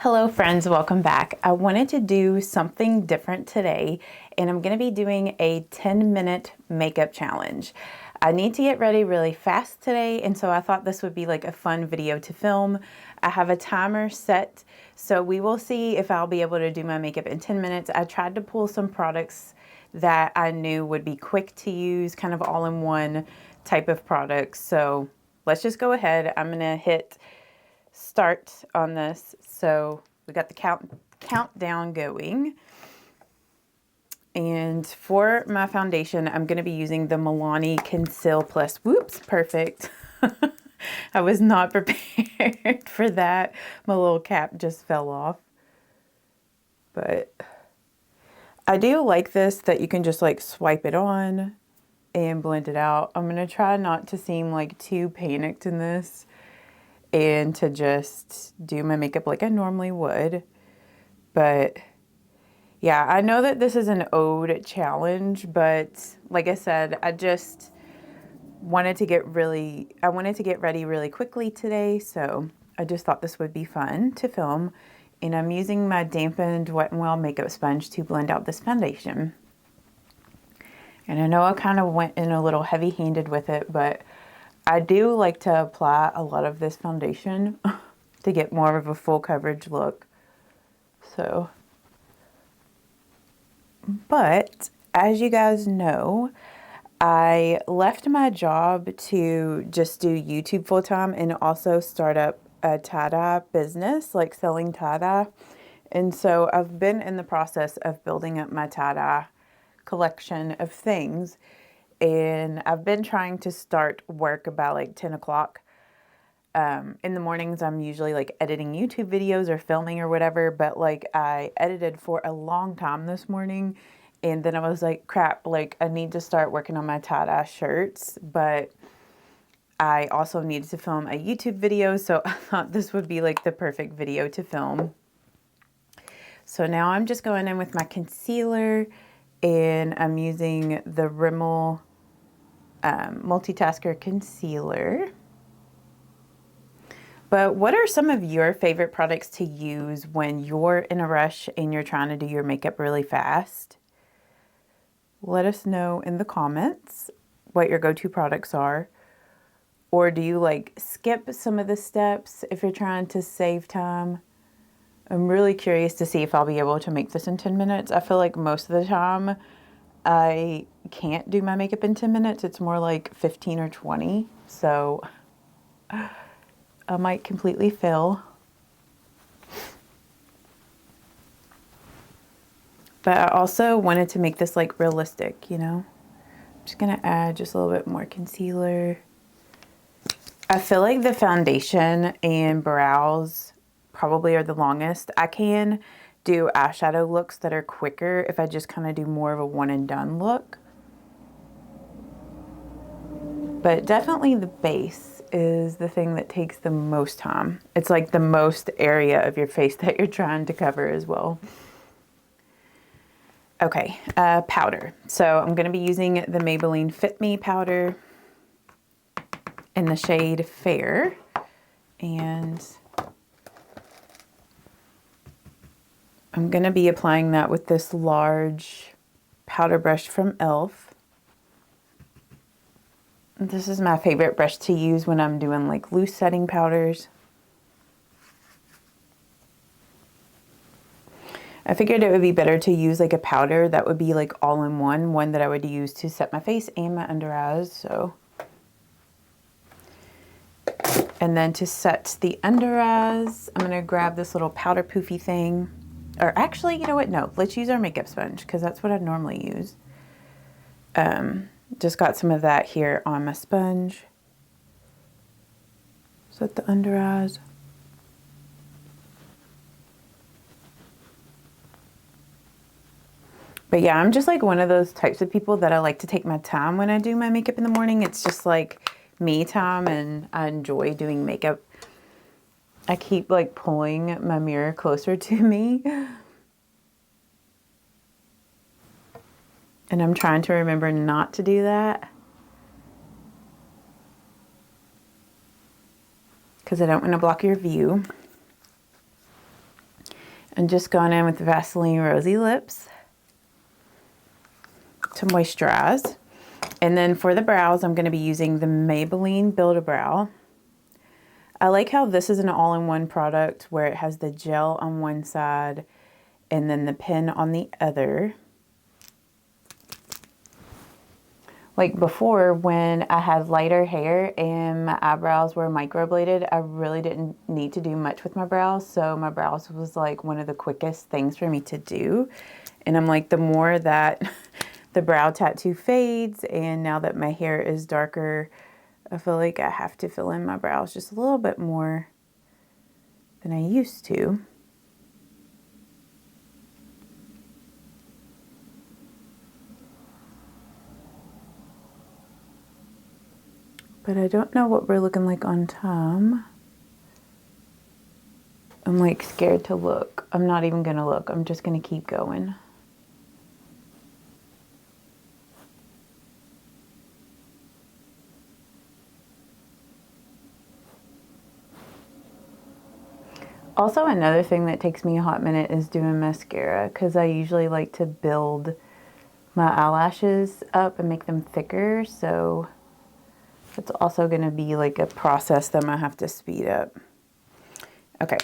Hello friends, welcome back. I wanted to do something different today and I'm going to be doing a 10-minute makeup challenge. I need to get ready really fast today and so I thought this would be like a fun video to film. I have a timer set so we will see if I'll be able to do my makeup in 10 minutes. I tried to pull some products that I knew would be quick to use, kind of all in one type of products. So let's just go ahead. I'm going to hit start on this. So we got the countdown going. And for my foundation, I'm going to be using the Milani Conceal Plus. Whoops, perfect. I was not prepared for that. My little cap just fell off. But I do like this that you can just like swipe it on and blend it out. I'm going to try not to seem like too panicked in this, and to just do my makeup like I normally would. But yeah, I know that this is an ode challenge, but like I said, I wanted to get ready really quickly today, so I just thought this would be fun to film. And I'm using my dampened Wet n Wild makeup sponge to blend out this foundation. And I know I kind of went in a little heavy-handed with it, but I do like to apply a lot of this foundation to get more of a full coverage look. So, but as you guys know, I left my job to just do YouTube full time and also start up a tie-dye business, like selling tie-dye. And so I've been in the process of building up my tie-dye collection of things. And I've been trying to start work about like 10 o'clock. In the mornings, I'm usually like editing YouTube videos or filming or whatever, but like I edited for a long time this morning. And then I was like, crap, like I need to start working on my tie-dye shirts, but I also needed to film a YouTube video. So I thought this would be like the perfect video to film. So now I'm just going in with my concealer and I'm using the Rimmel Multitasker Concealer. But what are some of your favorite products to use when you're in a rush and you're trying to do your makeup really fast? Let us know in the comments what your go-to products are. Or do you like skip some of the steps if you're trying to save time? I'm really curious to see if I'll be able to make this in 10 minutes. I feel like most of the time I can't do my makeup in 10 minutes. It's more like 15 or 20. So I might completely fail. But I also wanted to make this like realistic, you know? I'm just gonna add just a little bit more concealer. I feel like the foundation and brows probably are the longest. I can do eyeshadow looks that are quicker if I just kind of do more of a one and done look. But definitely the base is the thing that takes the most time. It's like the most area of your face that you're trying to cover as well. Okay, powder. So I'm going to be using the Maybelline Fit Me powder in the shade Fair. And I'm going to be applying that with this large powder brush from e.l.f. This is my favorite brush to use when I'm doing like loose setting powders. I figured it would be better to use like a powder that would be like all in one that I would use to set my face and my under eyes. So, and then to set the under eyes, I'm going to grab this little powder poofy thing. Or actually, you know what? No, let's use our makeup sponge because that's what I normally use. Just got some of that here on my sponge. Set the under eyes. But yeah, I'm just like one of those types of people that I like to take my time when I do my makeup in the morning. It's just like me time and I enjoy doing makeup. I keep like pulling my mirror closer to me. And I'm trying to remember not to do that, because I don't want to block your view. And just going in with Vaseline Rosy Lips to moisturize. And then for the brows, I'm going to be using the Maybelline Build-A-Brow. I like how this is an all-in-one product where it has the gel on one side and then the pen on the other. Like before, when I had lighter hair and my eyebrows were microbladed, I really didn't need to do much with my brows. So my brows was like one of the quickest things for me to do. And I'm like, the more that the brow tattoo fades and now that my hair is darker, I feel like I have to fill in my brows just a little bit more than I used to. But I don't know what we're looking like on time. I'm like scared to look. I'm not even gonna look. I'm just gonna keep going. Also, another thing that takes me a hot minute is doing mascara, because I usually like to build my eyelashes up and make them thicker. So it's also going to be like a process that I'm going to have to speed up. Okay.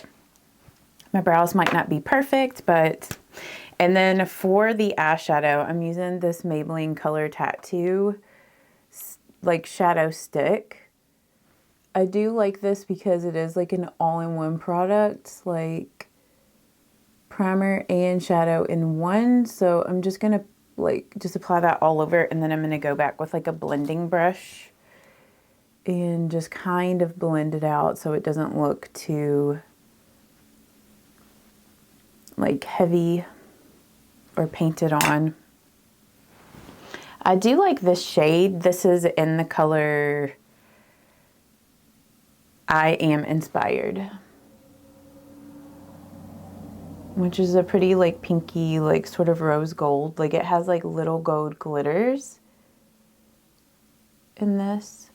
My brows might not be perfect, but... And then for the eyeshadow, I'm using this Maybelline Color Tattoo, like shadow stick. I do like this because it is like an all-in-one product, like primer and shadow in one. So I'm just going to like just apply that all over, and then I'm going to go back with like a blending brush and just kind of blend it out so it doesn't look too like heavy or painted on. I do like this shade. This is in the color I Am Inspired, which is a pretty like pinky, like sort of rose gold. Like it has like little gold glitters in this.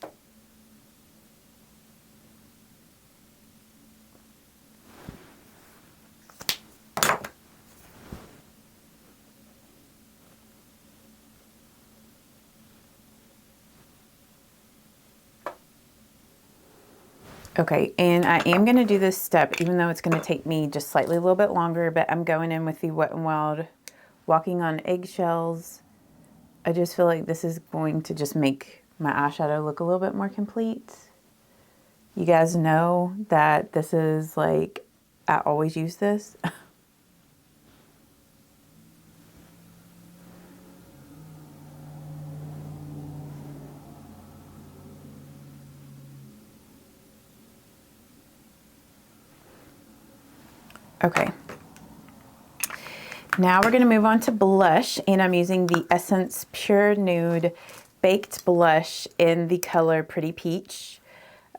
Okay, and I am going to do this step, even though it's going to take me just slightly a little bit longer, but I'm going in with the Wet n Wild Walking on Eggshells. I just feel like this is going to just make my eyeshadow look a little bit more complete. You guys know that this is like, I always use this. Okay. Now we're going to move on to blush, and I'm using the Essence Pure Nude Baked Blush in the color Pretty Peach.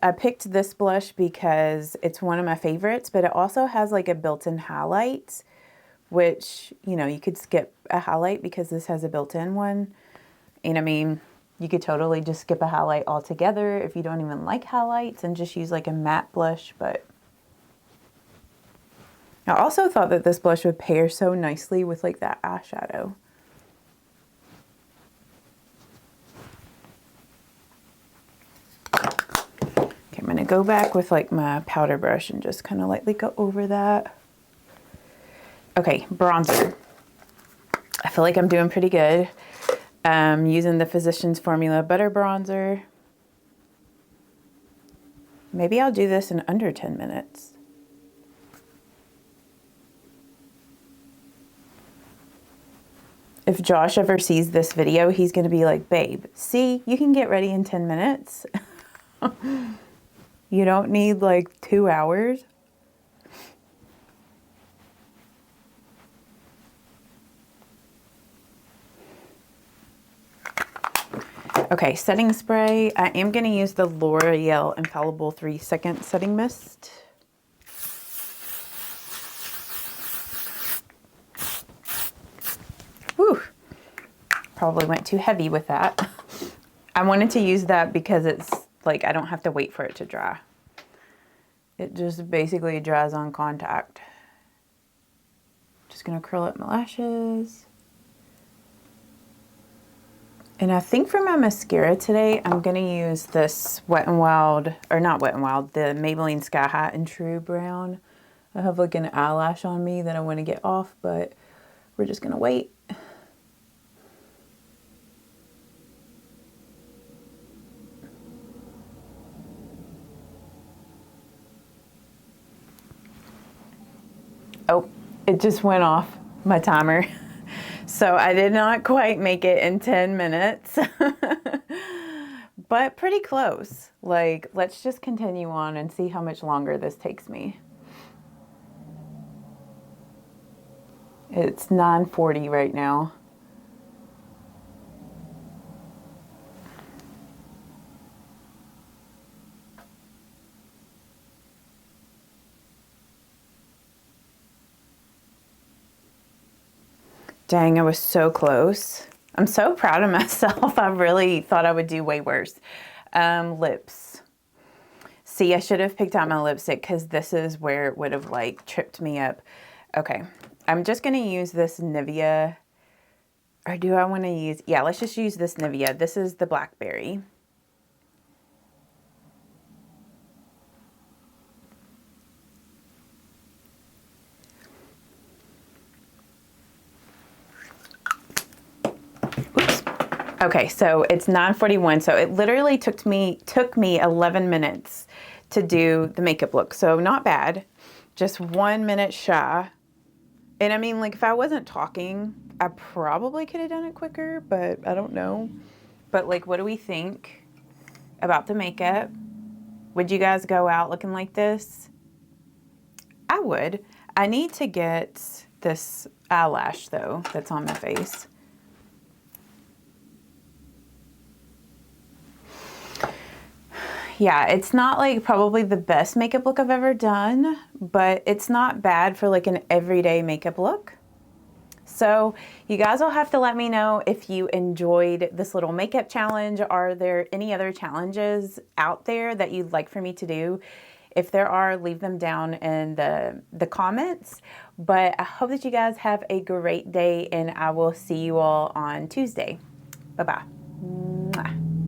I picked this blush because it's one of my favorites, but it also has like a built-in highlight, which, you know, you could skip a highlight because this has a built-in one. And I mean, you could totally just skip a highlight altogether if you don't even like highlights and just use like a matte blush, but I also thought that this blush would pair so nicely with like that eyeshadow. Okay, I'm going to go back with like my powder brush and just kind of lightly go over that. Okay, bronzer. I feel like I'm doing pretty good. Using the Physicians Formula Butter Bronzer. Maybe I'll do this in under 10 minutes. If Josh ever sees this video, he's going to be like, babe, see, you can get ready in 10 minutes. You don't need like 2 hours. Okay, setting spray. I am going to use the L'Oreal Infallible 3-Second Setting Mist. Whew. Probably went too heavy with that. I wanted to use that because it's like I don't have to wait for it to dry. It just basically dries on contact. just gonna curl up my lashes. And I think for my mascara today, I'm gonna use this Wet n Wild, or not Wet n Wild, the Maybelline Sky High and True Brown. I have like an eyelash on me that I wanna get off, but we're just gonna wait. Oh, it just went off, my timer. So I did not quite make it in 10 minutes, but pretty close. Like, let's just continue on and see how much longer this takes me. It's 9:40 right now. Dang, I was so close. I'm so proud of myself. I really thought I would do way worse. Lips. See, I should have picked out my lipstick because this is where it would have like tripped me up. Okay, I'm just gonna use this Nivea. Or do I wanna use, yeah, let's just use this Nivea. This is the Blackberry. Okay, so it's 9:41, so it literally took me 11 minutes to do the makeup look. So not bad, just 1 minute shy. And I mean, like, if I wasn't talking, I probably could have done it quicker, but I don't know. But like, what do we think about the makeup? Would you guys go out looking like this? I would. I need to get this eyelash though, that's on my face. Yeah, it's not like probably the best makeup look I've ever done, but it's not bad for like an everyday makeup look. So you guys will have to let me know if you enjoyed this little makeup challenge. Are there any other challenges out there that you'd like for me to do? If there are, leave them down in the comments. But I hope that you guys have a great day, and I will see you all on Tuesday. Bye-bye.